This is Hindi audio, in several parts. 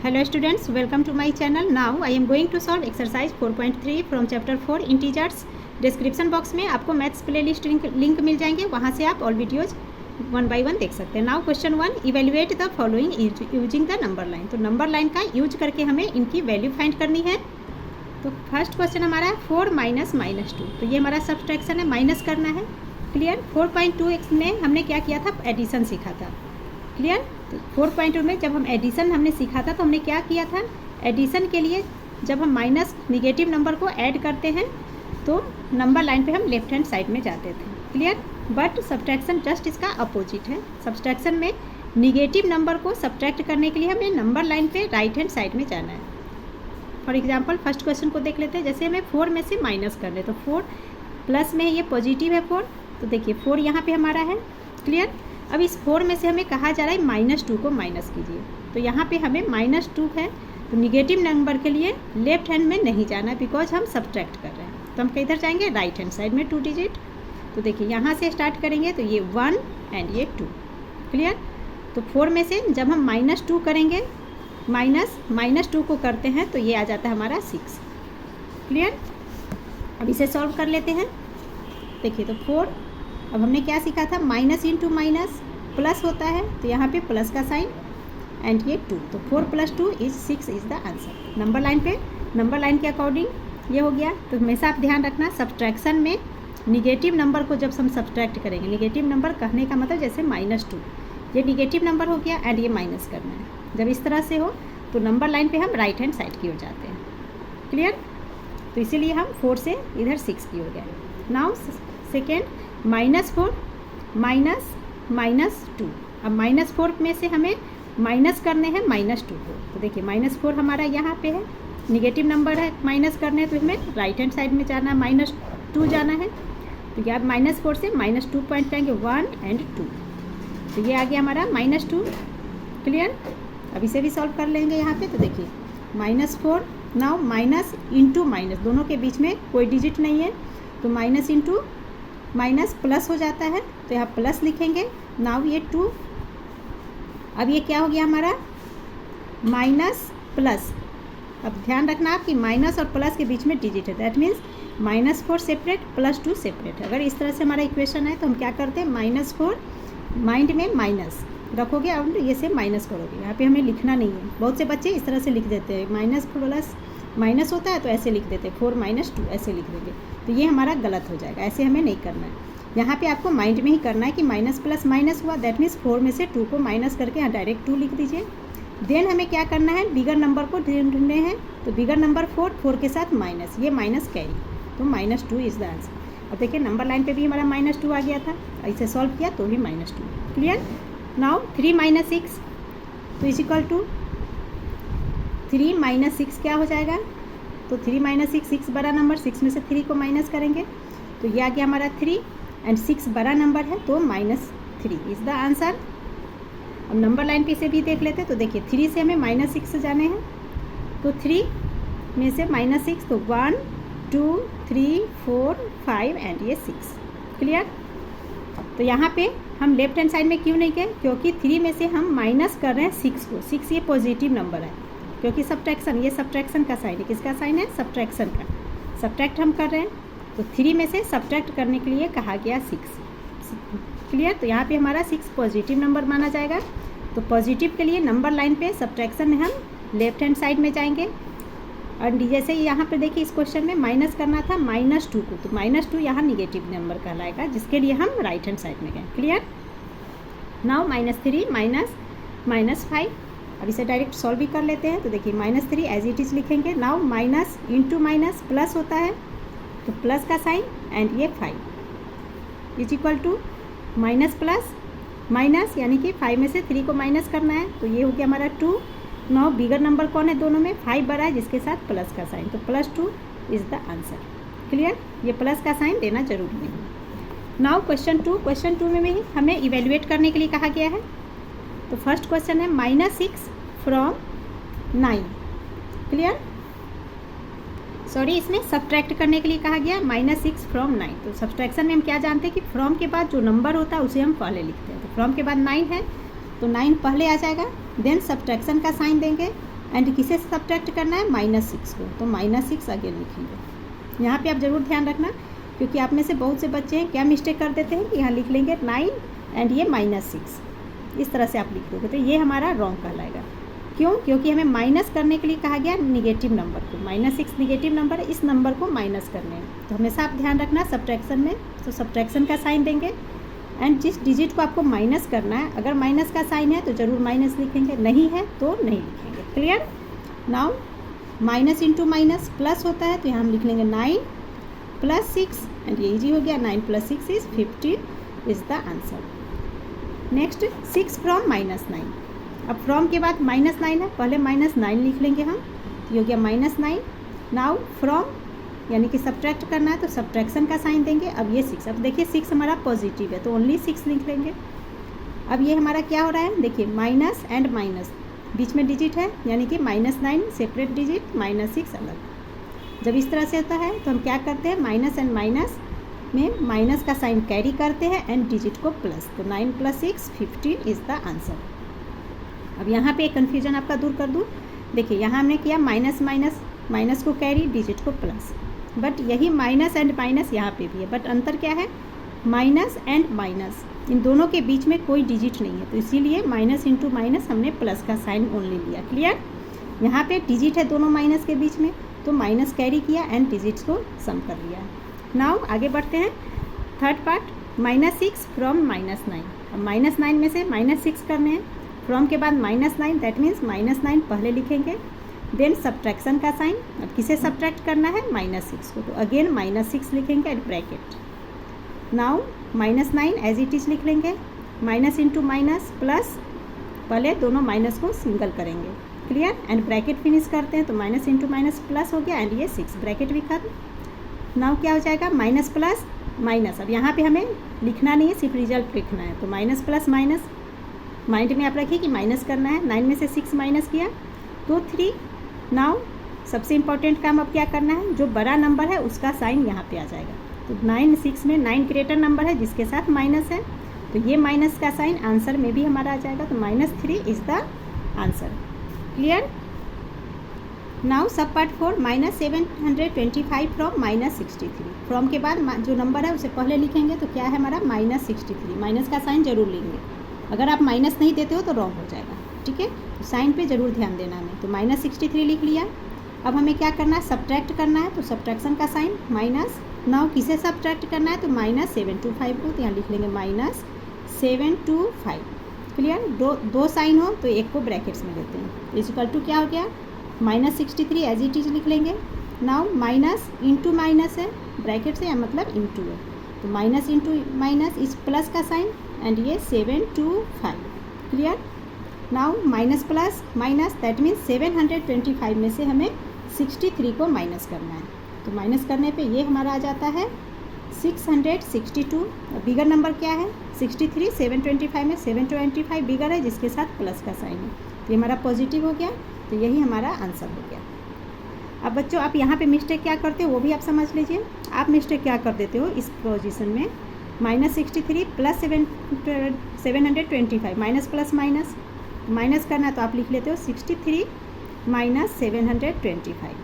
Hello students, welcome to my channel. Now I am going to solve exercise 4.3 from chapter 4 integers. Description box में आपको मैथ्स प्लेलिस्ट लिंक मिल जाएंगे, वहाँ से आप ऑल वीडियोज 1 by 1 देख सकते हैं. Now question 1, evaluate the following using the number line. तो नंबर लाइन का यूज करके हमें इनकी वैल्यू फाइंड करनी है. तो फर्स्ट क्वेश्चन हमारा है 4 माइनस -2. तो ये हमारा सब्सट्रैक्शन है, माइनस करना है. क्लियर. 4.2 में हमने क्या किया था, एडिशन सीखा था. क्लियर. तो 4.2 में जब हम एडिशन हमने सीखा था तो हमने क्या किया था, एडिशन के लिए जब हम माइनस निगेटिव नंबर को ऐड करते हैं तो नंबर लाइन पे हम लेफ्ट हैंड साइड में जाते थे. क्लियर. बट सब्ट्रैक्शन जस्ट इसका अपोजिट है. सब्ट्रैक्शन में निगेटिव नंबर को सब्ट्रैक्ट करने के लिए हमें नंबर लाइन पे राइट हैंड साइड में जाना है. फॉर एग्जांपल फर्स्ट क्वेश्चन को देख लेते हैं. जैसे हमें 4 में से माइनस कर ले तो 4 प्लस में ये पॉजिटिव है 4, तो देखिए 4 यहाँ पे हमारा है. क्लियर. अब इस 4 में से हमें कहा जा रहा है -2 को माइनस कीजिए. तो यहाँ पे हमें -2 है, तो निगेटिव नंबर के लिए लेफ्ट हैंड में नहीं जाना बिकॉज हम सब्ट्रैक्ट कर रहे हैं. तो हम किधर जाएंगे, राइट हैंड साइड में 2 डिजिट. तो देखिए यहाँ से स्टार्ट करेंगे तो ये 1 एंड ये 2. क्लियर. तो 4 में से जब हम -2 करेंगे, -2 को करते हैं तो ये आ जाता है हमारा 6. क्लियर. अब इसे सॉल्व कर लेते हैं. देखिए तो 4, अब हमने क्या सीखा था, माइनस इंटू माइनस प्लस होता है, तो यहाँ पे प्लस का साइन एंड ये 2. तो 4 + 2 = 6 is the answer. Number line के अकॉर्डिंग ये हो गया. तो हमेशा आप ध्यान रखना, सब्ट्रैक्शन में निगेटिव नंबर को जब हम सब्ट्रैक्ट करेंगे, निगेटिव नंबर कहने का मतलब जैसे -2, ये निगेटिव नंबर हो गया एंड ये माइनस करना है. जब इस तरह से हो तो नंबर लाइन पे हम राइट हैंड साइड की हो जाते हैं. क्लियर. तो इसीलिए हम 4 से इधर 6 की हो गए. Now second, -4 -2. अब -4 में से हमें माइनस करने हैं -2 को. तो देखिए -4 हमारा यहाँ पे है, निगेटिव नंबर है, माइनस करने हैं तो हमें राइट हैंड साइड में जाना है, -2 जाना है. तो यार -4 से -2 पॉइंट जाएंगे 1 एंड 2. तो ये आ गया हमारा -2. क्लियर. अब इसे भी सॉल्व कर लेंगे यहाँ पे. तो देखिए -4, नाउ माइनस इंटू माइनस, दोनों के बीच में कोई डिजिट नहीं है, तो माइनस इंटू माइनस प्लस हो जाता है, तो यहाँ प्लस लिखेंगे. नाउ ये 2. अब ये क्या हो गया हमारा, माइनस प्लस. अब ध्यान रखना आप कि माइनस और प्लस के बीच में डिजिट है, दैट मीन्स -4 सेपरेट +2 सेपरेट. अगर इस तरह से हमारा इक्वेशन है तो हम क्या करते हैं, -4 माइंड में माइनस रखोगे और ये से माइनस करोगे. यहाँ पे हमें लिखना नहीं है. बहुत से बच्चे इस तरह से लिख देते हैं, माइनस प्लस माइनस होता है तो ऐसे लिख देते हैं, 4 - 2 ऐसे लिख देंगे. तो ये हमारा गलत हो जाएगा, ऐसे हमें नहीं करना है. यहाँ पे आपको माइंड में ही करना है कि माइनस प्लस माइनस हुआ, दैट मीन्स 4 में से 2 को माइनस करके यहाँ डायरेक्ट 2 लिख दीजिए. देन हमें क्या करना है, बिगर नंबर को ढूंढने हैं. तो बिगर नंबर 4 के साथ माइनस, ये माइनस कैरी, तो -2 इज़ द आंसर. अब देखिए नंबर लाइन पे भी हमारा -2 आ गया था, इसे सॉल्व किया तो भी -2. क्लियर. नाउ 3 - 6 तो = 3 - 6 क्या हो जाएगा, तो 3 - 6 बड़ा नंबर, 6 में से 3 को माइनस करेंगे तो ये आ गया हमारा 3 एंड 6 बड़ा नंबर है तो -3 इज़ द आंसर. अब नंबर लाइन पे इसे भी देख लेते हैं. तो देखिए 3 से हमें -6 जाने हैं, तो 3 में से -6 तो 1 2 3 4 5 एंड ये 6. क्लियर. तो यहाँ पे हम लेफ्ट हैंड साइड में क्यों नहीं गए, क्योंकि 3 में से हम माइनस कर रहे हैं 6 को. 6 ये पॉजिटिव नंबर है, क्योंकि सब्ट्रैक्शन, ये सब्ट्रैक्शन का साइन है. किसका साइन है, सब्ट्रैक्शन का. सब्ट्रैक्ट हम कर रहे हैं तो 3 में से सब्ट्रैक्ट करने के लिए कहा गया 6. क्लियर. तो यहाँ पे हमारा 6 पॉजिटिव नंबर माना जाएगा. तो पॉजिटिव के लिए नंबर लाइन पे सब्ट्रैक्शन में हम लेफ्ट हैंड साइड में जाएंगे. और जैसे यहाँ पे देखिए इस क्वेश्चन में माइनस करना था -2 को, तो -2 यहाँ निगेटिव नंबर कहलाएगा, जिसके लिए हम राइट हैंड साइड में गए. क्लियर. नाउ -3 -5. अब इसे डायरेक्ट सॉल्व भी कर लेते हैं. तो देखिए -3 एज इट इज़ लिखेंगे. Now minus into minus plus होता है, तो प्लस का साइन एंड ये 5 = माइनस प्लस माइनस, यानी कि 5 में से 3 को माइनस करना है, तो ये हो गया हमारा 2. नाउ बिगर नंबर कौन है दोनों में, 5 बड़ा है जिसके साथ प्लस का साइन, तो +2 इज़ द आंसर. क्लियर. ये प्लस का साइन देना जरूरी नहीं है. नाउ क्वेश्चन 2 में भी हमें इवेल्युएट करने के लिए कहा गया है. तो फर्स्ट क्वेश्चन है -6 फ्रॉम 9. क्लियर. सॉरी, इसमें सब्ट्रैक्ट करने के लिए कहा गया -6 फ्रॉम 9. तो सब्ट्रैक्शन में हम क्या जानते हैं कि फ्रॉम के बाद जो नंबर होता है उसे हम पहले लिखते हैं. तो फ्रॉम के बाद 9 है तो 9 पहले आ जाएगा, देन सब्ट्रैक्शन का साइन देंगे एंड किसे सब्ट्रैक्ट करना है, -6 को, तो -6 अगेन लिखेंगे। यहाँ पे आप ज़रूर ध्यान रखना, क्योंकि आप में से बहुत से बच्चे हैं क्या मिस्टेक कर देते हैं कि यहाँ लिख लेंगे 9 एंड ये -6, इस तरह से आप लिख दोगे तो ये हमारा रॉन्ग कहलाएगा। क्यों? क्योंकि हमें माइनस करने के लिए कहा गया निगेटिव नंबर को, -6 निगेटिव नंबर है, इस नंबर को माइनस करने हैं। तो हमेशा आप ध्यान रखना सब्ट्रैक्शन में, तो सब्ट्रैक्शन का साइन देंगे एंड जिस डिजिट को आपको माइनस करना है, अगर माइनस का साइन है तो ज़रूर माइनस लिखेंगे, नहीं है तो नहीं लिखेंगे। Clear? Now minus into minus plus होता है, तो यहाँ हम लिख लेंगे 9 + 6 एंड ये इजी हो गया, 9 + 6 is 15 is the answer. Next 6 from -9, अब फ्रॉम के बाद -9 है, पहले -9 लिख लेंगे हम, ये हो गया -9। नाउ फ्रॉम यानी कि सब्ट्रैक्ट करना है तो सब्ट्रैक्शन का साइन देंगे। अब ये 6, अब देखिए 6 हमारा पॉजिटिव है तो ओनली 6 लिख लेंगे। अब ये हमारा क्या हो रहा है, देखिए माइनस एंड माइनस बीच में डिजिट है, यानी कि -9 सेपरेट डिजिट, -6 अलग। जब इस तरह से होता है तो हम क्या करते हैं, माइनस एंड माइनस में माइनस का साइन कैरी करते हैं एंड डिजिट को प्लस, तो 9 + 6 15 इज़ द आंसर। अब यहाँ पे एक कन्फ्यूजन आपका दूर कर दूँ, देखिए यहाँ हमने किया माइनस माइनस, माइनस को कैरी डिजिट को प्लस, बट यही माइनस एंड माइनस यहाँ पे भी है, बट अंतर क्या है, माइनस एंड माइनस इन दोनों के बीच में कोई डिजिट नहीं है, तो इसीलिए माइनस इंटू माइनस हमने प्लस का साइन ओनली लिया। क्लियर? यहाँ पे डिजिट है दोनों माइनस के बीच में, तो माइनस कैरी किया एंड डिजिट्स को सम कर लिया। नाउ आगे बढ़ते हैं, थर्ड पार्ट, -6 फ्रॉम -9। अब -9 में से -6 करने हैं, फ्रॉम के बाद -9, दैट मीन्स -9 पहले लिखेंगे, देन सब्ट्रैक्शन का साइन। अब किसे सब्ट्रैक्ट करना है, -6 को, तो अगेन -6 लिखेंगे and bracket. Now -9 as it is लिख लेंगे, माइनस इंटू माइनस प्लस, पहले दोनों माइनस को सिंगल करेंगे। क्लियर? एंड ब्रैकेट फिनिश करते हैं, तो माइनस इंटू माइनस प्लस हो गया एंड ये 6, ब्रैकेट भी खत्म। नाउ क्या हो जाएगा, माइनस प्लस माइनस, अब यहाँ पे हमें लिखना नहीं है, सिर्फ रिजल्ट लिखना है, तो माइनस प्लस माइनस, माइंड में आप रखिए कि माइनस करना है, 9 में से 6 माइनस किया तो 3। नाउ सबसे इम्पॉर्टेंट काम अब क्या करना है, जो बड़ा नंबर है उसका साइन यहाँ पे आ जाएगा, तो 9 6 में 9 ग्रेटर नंबर है जिसके साथ माइनस है, तो ये माइनस का साइन आंसर में भी हमारा आ जाएगा, तो -3 is the answer. Clear? Now sub part 4, -725 from -63। From के बाद जो नंबर है उसे पहले लिखेंगे, तो क्या है हमारा -63, माइनस का साइन जरूर लेंगे, अगर आप माइनस नहीं देते हो तो रॉन्ग हो जाएगा। ठीक है, तो साइन पे ज़रूर ध्यान देना हमें, तो -63 लिख लिया। अब हमें क्या करना है, सब्ट्रैक्ट करना है, तो सब्ट्रैक्शन का साइन माइनस। नाउ किसे सब्ट्रैक्ट करना है, तो -725 को, तो यहाँ लिख लेंगे -725। क्लियर? दो साइन हो तो एक को ब्रैकेट्स में लेते हैं, इक्वल टू क्या हो गया, -63 एज इट इज लिख लेंगे। नाउ माइनस इंटू माइनस है, ब्रैकेट से, या मतलब इंटू है, तो माइनस इंटू माइनस इस प्लस का साइन एंड ये 725। Clear? Now minus plus minus, that means 725 में से हमें 63 को माइनस करना है, तो माइनस करने पे ये हमारा आ जाता है 662। बिगर नंबर क्या है, 63, 725 में 725 बिगर है जिसके साथ प्लस का साइन है, तो ये हमारा पॉजिटिव हो गया, तो यही हमारा आंसर हो गया। अब बच्चों आप यहाँ पे मिस्टेक क्या करते हो वो भी आप समझ लीजिए। आप मिस्टेक क्या कर देते हो इस पोजीशन में, -63 + 725, माइनस प्लस माइनस, माइनस करना है तो आप लिख लेते हो 63 - 725।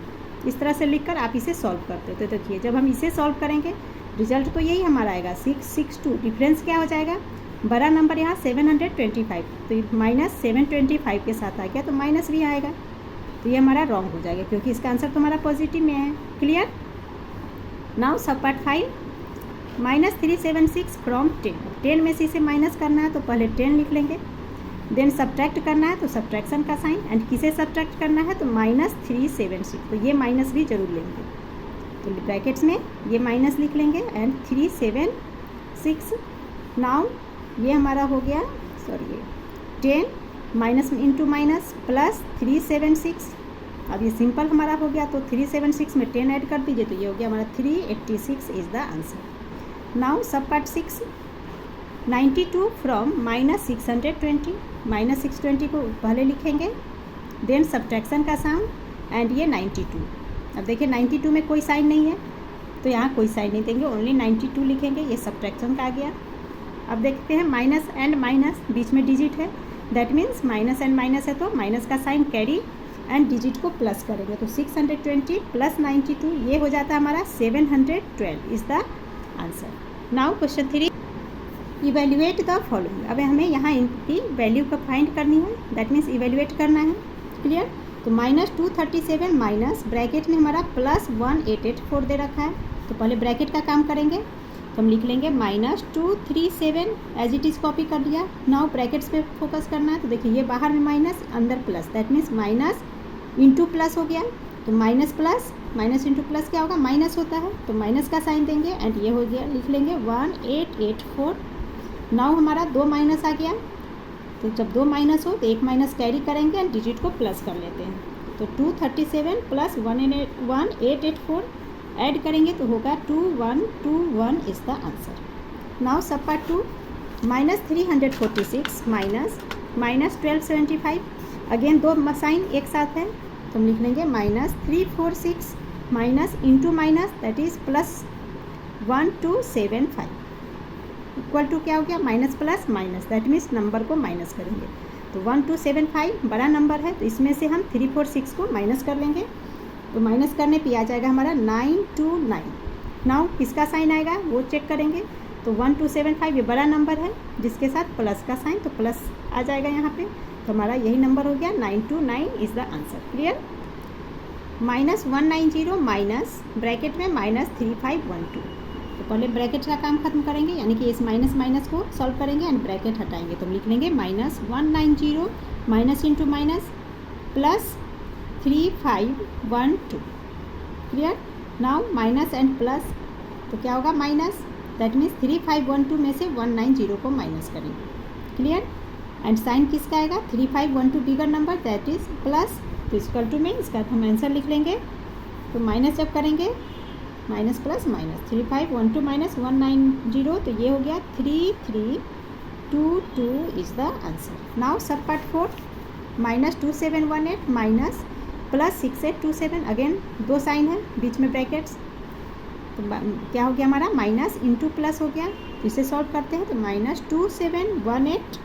इस तरह से लिखकर आप इसे सॉल्व करते हो। तो देखिए जब हम इसे सॉल्व करेंगे रिजल्ट तो यही हमारा आएगा 662। डिफरेंस क्या हो जाएगा, बड़ा नंबर यहाँ 725, तो -725 के साथ आ गया, तो माइनस भी आएगा, तो ये हमारा रॉन्ग हो जाएगा क्योंकि इसका आंसर तो हमारा पॉजिटिव में है। Clear? Now sub part 5, -376 from 10 में से इसे माइनस करना है तो पहले 10 लिख लेंगे, देन सब्ट्रैक्ट करना है तो सब्ट्रैक्शन का साइन, एंड किसे सब्ट्रैक्ट करना है तो -376, तो ये माइनस भी जरूर लेंगे, तो ब्रैकेट्स में ये माइनस लिख लेंगे एंड 376। नाउ ये हमारा हो गया, sorry 10 minus into minus plus 376। अब ये सिंपल हमारा हो गया, तो 376 में 10 ऐड कर दीजिए, तो ये हो गया हमारा 386 is the answer. Now sub part 6, 92 from -620, -620 को पहले लिखेंगे, देन सब्ट्रैक्शन का साइन एंड ये 92। अब देखिए 92 में कोई साइन नहीं है तो यहाँ कोई साइन नहीं देंगे, ओनली 92 लिखेंगे, ये सब्ट्रैक्शन का आ गया। अब देखते हैं माइनस एंड माइनस, बीच में डिजिट है, that means minus and minus है तो माइनस का साइन कैरी एंड डिजिट को प्लस करेंगे तो 620 प्लस 92 ये हो जाता है हमारा 712 is the answer. Now question 3, evaluate the following. अब हमें यहाँ इनकी वैल्यू का फाइंड करनी है, दैट मीन्स इवेल्युएट करना है। क्लियर? तो -237 माइनस ब्रैकेट में हमारा +1884 दे रखा है, तो पहले ब्रैकेट का काम करेंगे। तो हम लिख लेंगे -237 एज इट इज़ कॉपी कर लिया। नाउ ब्रैकेट्स पे फोकस करना है, तो देखिए ये बाहर में माइनस अंदर plus, that means minus into plus हो गया। तो minus plus minus into plus क्या होगा, माइनस होता है, तो माइनस का साइन देंगे एंड ये हो गया, लिख लेंगे 1884। नाउ हमारा 2 माइनस आ गया, तो जब 2 माइनस हो तो 1 माइनस कैरी करेंगे एंड डिजिट को प्लस कर लेते हैं। तो 237 प्लस 1884 ऐड करेंगे तो होगा 2121 is the answer. Now sub part 2, -346 minus -1275। Again 2 sign एक साथ है, तो हम लिख लेंगे -346 minus into minus that is +1275 equal to क्या हो गया, minus plus minus, that means number को माइनस करेंगे। तो 1275 बड़ा नंबर है, तो इसमें से हम 346 को माइनस कर लेंगे। तो माइनस करने पे आ जाएगा हमारा 929। नाउ किसका साइन आएगा वो चेक करेंगे। तो 1275 ये बड़ा नंबर है जिसके साथ प्लस का साइन, तो प्लस आ जाएगा यहाँ पे, तो हमारा यही नंबर हो गया 929 is the answer. Clear? -190 minus bracket में -3512। तो पहले ब्रैकेट का काम खत्म करेंगे, यानी कि इस माइनस माइनस को सॉल्व करेंगे एंड ब्रैकेट हटाएंगे। तो हम लिख लेंगे -190 minus into minus +3512। Clear? Now minus and plus, तो क्या होगा माइनस, दैट मीन्स 3512 में से 190 को माइनस करेंगे। क्लियर? एंड साइन किसका आएगा, 3512 bigger number that is plus, तो इक्वल टू में इसका हम आंसर लिख लेंगे। तो माइनस जब करेंगे माइनस प्लस माइनस 3512 माइनस 190, तो ये हो गया 3322 is the answer. Now sub part 4, -2718 minus +6827। Again 2 sign है बीच में ब्रैकेट्स, तो क्या हो गया हमारा माइनस इंटू प्लस हो गया। तो इसे सॉल्व करते हैं, तो -2718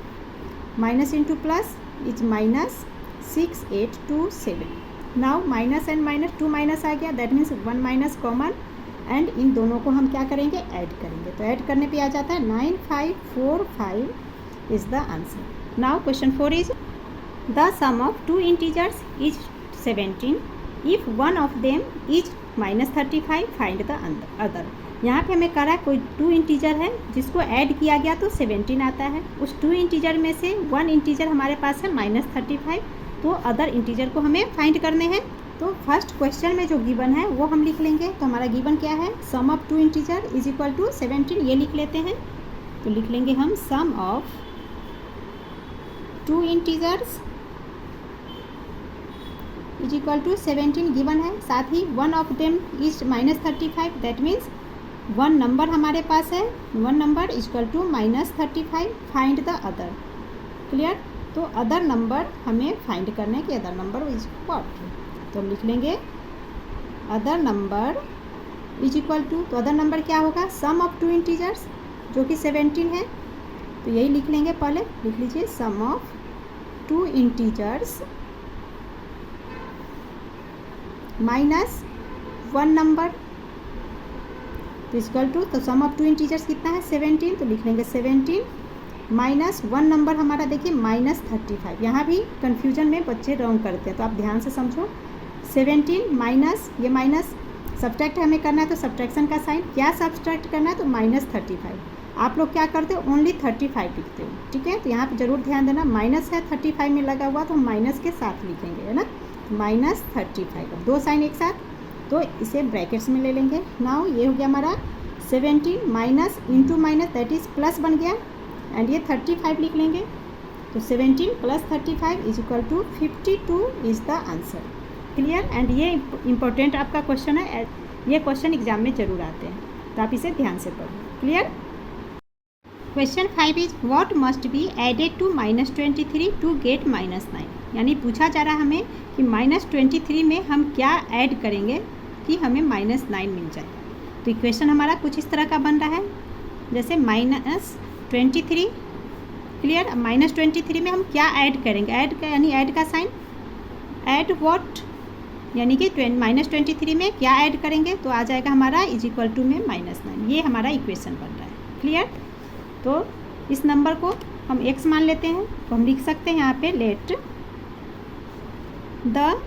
minus into plus is -6827। Now minus and minus 2 minus आ गया, that means 1 minus common and इन दोनों को हम क्या करेंगे, ऐड करेंगे। तो ऐड करने पे आ जाता है 9545 is the answer. Now question 4 is the sum of 2 integers is 17 if one of them is -35 find the other. यहाँ पे हमें कह रहा है कोई 2 इंटीजर है जिसको ऐड किया गया तो 17 आता है। उस 2 इंटीजर में से 1 इंटीजर हमारे पास है -35, तो अदर इंटीजर को हमें फाइंड करने हैं। तो फर्स्ट क्वेश्चन में जो गिवन है वो हम लिख लेंगे। तो हमारा गिवन क्या है, sum of 2 integer is equal to 17, ये लिख लेते हैं। तो लिख लेंगे हम sum of 2 integers is equal to 17 given है। साथ ही one of them is -35, that means 1 number हमारे पास है, 1 number is equal to -35, find the other. Clear? तो अदर नंबर हमें फाइंड करने के, अदर नंबर इज व्हाट, तो हम लिख लेंगे other number is equal to, तो अदर नंबर क्या होगा, सम ऑफ 2 इंटीजर्स जो कि 17 है। तो यही लिख लेंगे, पहले लिख लीजिए सम ऑफ 2 इंटीजर्स माइनस 1 नंबर तो इक्वल टू, तो सम ऑफ 2 इंटीजर्स कितना है 17, तो लिख लेंगे 17 माइनस 1 नंबर हमारा देखिए -35। यहाँ भी कन्फ्यूजन में बच्चे रॉन्ग करते हैं, तो आप ध्यान से समझो। 17 माइनस, ये माइनस सब्ट्रैक्ट हमें करना है, तो सब्ट्रैक्शन का साइन क्या सब्ट्रैक्ट करना है, तो -35। आप लोग क्या करते हो, ओनली 35 लिखते हो, ठीक है। तो यहाँ पे जरूर ध्यान देना, माइनस है 35 में लगा हुआ, तो हम माइनस के साथ लिखेंगे, है ना, -35। 2 साइन एक साथ, तो इसे ब्रैकेट्स में ले लेंगे। नाउ ये हो गया हमारा 17 minus into minus that is plus बन गया, एंड ये 35 लिख लेंगे। तो 17 plus 35 is equal to 52 is the answer. Clear? And ये इंपॉर्टेंट आपका क्वेश्चन है, ये क्वेश्चन एग्जाम में जरूर आते हैं, तो आप इसे ध्यान से पढ़ो। Clear? Question 5 is what must be added to -23 to get -9। यानी पूछा जा रहा है हमें कि -23 में हम क्या ऐड करेंगे कि हमें -9 मिल जाए। तो इक्वेशन हमारा कुछ इस तरह का बन रहा है, जैसे-23। क्लियर? -23 में हम क्या ऐड करेंगे, ऐड का यानी ऐड का साइन ऐड व्हाट, यानी कि -23 में क्या ऐड करेंगे, तो आ जाएगा हमारा इज इक्वल टू में -9। ये हमारा इक्वेशन बन रहा है। क्लियर। तो इस नंबर को हम x मान लेते हैं, तो हम लिख सकते हैं यहाँ पे let the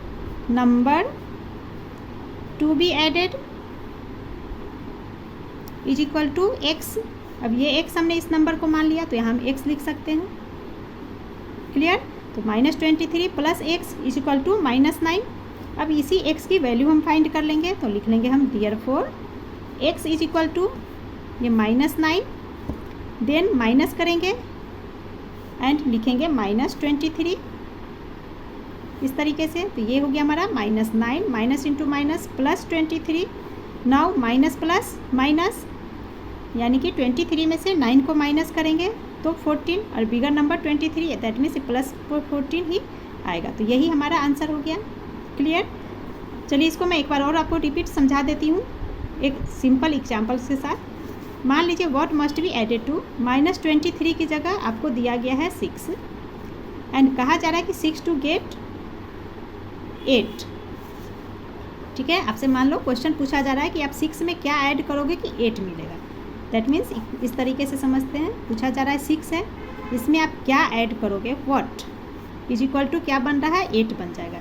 number to be added is equal to x। अब ये x हमने इस नंबर को मान लिया, तो यहाँ हम x लिख सकते हैं। क्लियर। तो -23 plus x is equal to -9। अब इसी x की वैल्यू हम फाइंड कर लेंगे, तो लिख लेंगे हम therefore x is equal to ये -9, देन माइनस करेंगे एंड लिखेंगे -23 इस तरीके से। तो ये हो गया हमारा -9 minus into minus plus 23। Now minus plus minus, यानी कि 23 में से 9 को माइनस करेंगे तो 14, और बिगर नंबर 23 है, दैट मीन्स प्लस 14 ही आएगा। तो यही हमारा आंसर हो गया। क्लियर। चलिए इसको मैं एक बार और आपको रिपीट समझा देती हूँ एक सिंपल एग्जाम्पल के साथ। मान लीजिए what must be added to -23 की जगह आपको दिया गया है 6 एंड कहा जा रहा है कि 6 टू गेट 8। ठीक है, आपसे मान लो क्वेश्चन पूछा जा रहा है कि आप 6 में क्या ऐड करोगे कि 8 मिलेगा। दैट मीन्स इस तरीके से समझते हैं, पूछा जा रहा है 6 है, इसमें आप क्या ऐड करोगे, व्हाट इज इक्वल टू क्या बन रहा है, 8 बन जाएगा।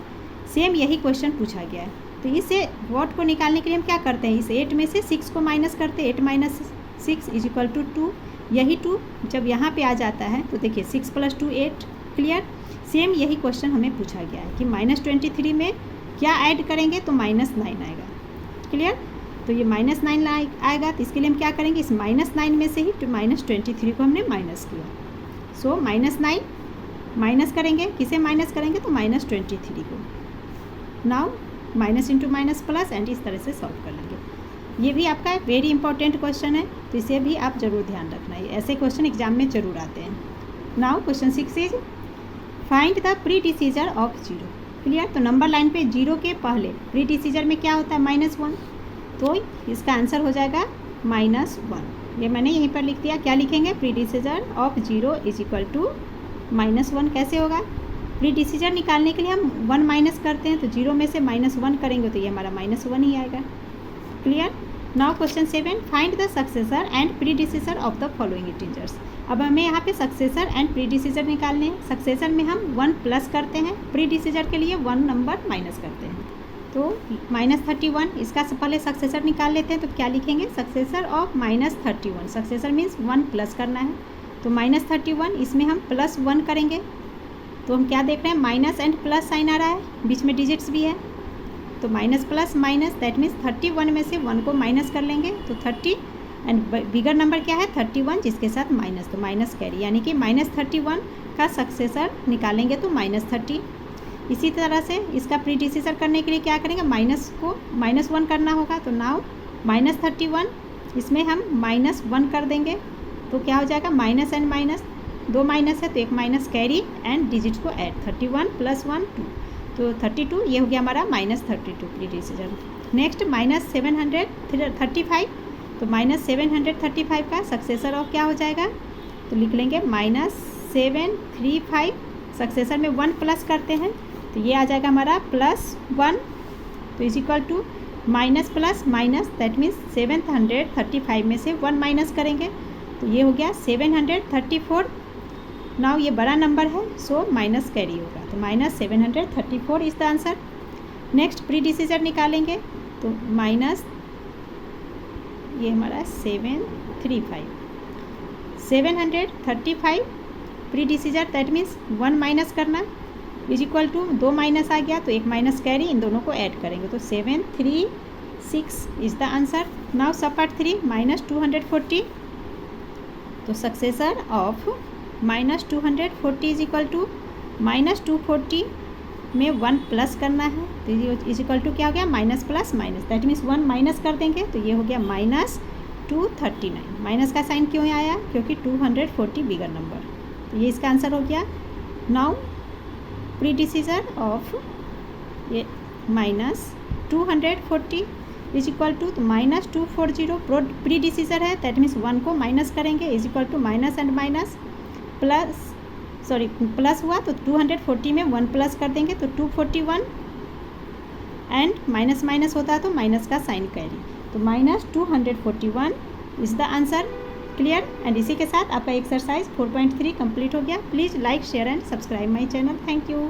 सेम यही क्वेश्चन पूछा गया है। तो इसे व्हाट को निकालने के लिए हम क्या करते हैं, इस 8 में से 6 को माइनस करते हैं, 8 माइनस 6 इज इक्वल टू 2। यही 2 जब यहाँ पे आ जाता है तो देखिए 6 + 2 8। क्लियर। सेम यही क्वेश्चन हमें पूछा गया है कि -23 में क्या ऐड करेंगे, तो -9 आएगा। क्लियर। तो ये -9 आएगा, तो इसके लिए हम क्या करेंगे, इस -9 में से ही -23 को हमने माइनस किया। सो -9 माइनस करेंगे, किसे माइनस करेंगे, तो -23 को। Now minus into minus plus and इस तरह से सॉल्व कर लेंगे। ये भी आपका वेरी इंपॉर्टेंट क्वेश्चन है, तो इसे भी आप जरूर ध्यान रखना है, ऐसे क्वेश्चन एग्जाम में जरूर आते हैं। Now question 6 is find the predecessor of 0। Clear. तो नंबर लाइन पे 0 के पहले प्रीडिसीजर में क्या होता है, -1, तो इसका आंसर हो जाएगा -1। ये मैंने यहीं पर लिख दिया। क्या लिखेंगे, प्रीडिसीजर ऑफ 0 इज इक्वल टू -1। कैसे होगा, प्रीडिसीजर निकालने के लिए हम 1 माइनस करते हैं, तो 0 में से -1 करेंगे तो ये हमारा -1 ही आएगा। Clear. Now question 7 find the successor and predecessor of the following integers. अब हमें यहाँ पे सक्सेसर एंड प्रीडिसीजर निकालने हैं। सक्सेसर में हम 1 प्लस करते हैं, प्रीडिसीजर के लिए 1 नंबर माइनस करते हैं। तो -31 इसका पहले सक्सेसर निकाल लेते हैं, तो क्या लिखेंगे, successor of -31। Successor means 1 plus करना है, तो -31 इसमें हम +1 करेंगे, तो हम क्या देख रहे हैं, माइनस एंड प्लस साइन आ रहा है, बीच में डिजिट्स भी है, तो minus plus minus, that means 31 में से 1 को माइनस कर लेंगे, तो 30 एंड बिगर नंबर क्या है 31 जिसके साथ माइनस, तो माइनस कैरी, यानी कि -31 का सक्सेसर निकालेंगे तो -30। इसी तरह से इसका प्रीडिसीजर करने के लिए क्या करेंगे, माइनस को -1 करना होगा, तो नाउ -31 इसमें हम -1 कर देंगे, तो क्या हो जाएगा, माइनस एंड माइनस, 2 माइनस है तो 1 माइनस कैरी एंड डिजिट को ऐड, 31 + 1 2, तो 32। ये हो गया हमारा -32 प्रीडिसीजर। नेक्स्ट -735, तो -735 का सक्सेसर ऑफ क्या हो जाएगा, तो लिख लेंगे -735। सक्सेसर में 1 प्लस करते हैं, तो ये आ जाएगा हमारा +1, तो is equal to minus plus minus, that means 735 में से 1 माइनस करेंगे, तो ये हो गया 734। नाउ ये बड़ा नंबर है, सो माइनस कैरी होगा, तो -734 इज द आंसर। नेक्स्ट प्रीडिसीजर निकालेंगे, तो माइनस ये हमारा 735 प्रीडिसीजर, दैट मीन्स 1 माइनस करना, इज इक्वल टू 2 माइनस आ गया तो 1 माइनस कैरी, इन दोनों को ऐड करेंगे, तो 736 is the answer. Now sub part 3 -240, तो successor of -240 is equal to -240 में 1 प्लस करना है, तो इज इक्वल टू क्या हो गया, minus plus minus, that means 1 minus कर देंगे, तो ये हो गया -239। माइनस का साइन क्यों आया, क्योंकि 240 बिगर नंबर, तो ये इसका आंसर हो गया। नाउ प्रीडिसीजर ऑफ ये -240 इज इक्वल टू, तो -240 प्रीडिसीजर है, दैट मीन्स 1 को माइनस करेंगे, is equal to minus and minus plus sorry plus हुआ तो 240 में 1 प्लस कर देंगे तो 241, एंड माइनस माइनस होता है तो माइनस का साइन कैरी, तो -241 is the answer. Clear. And इसी के साथ आपका एक्सरसाइज 4.3 कंप्लीट हो गया। Please like share and subscribe my channel. Thank you.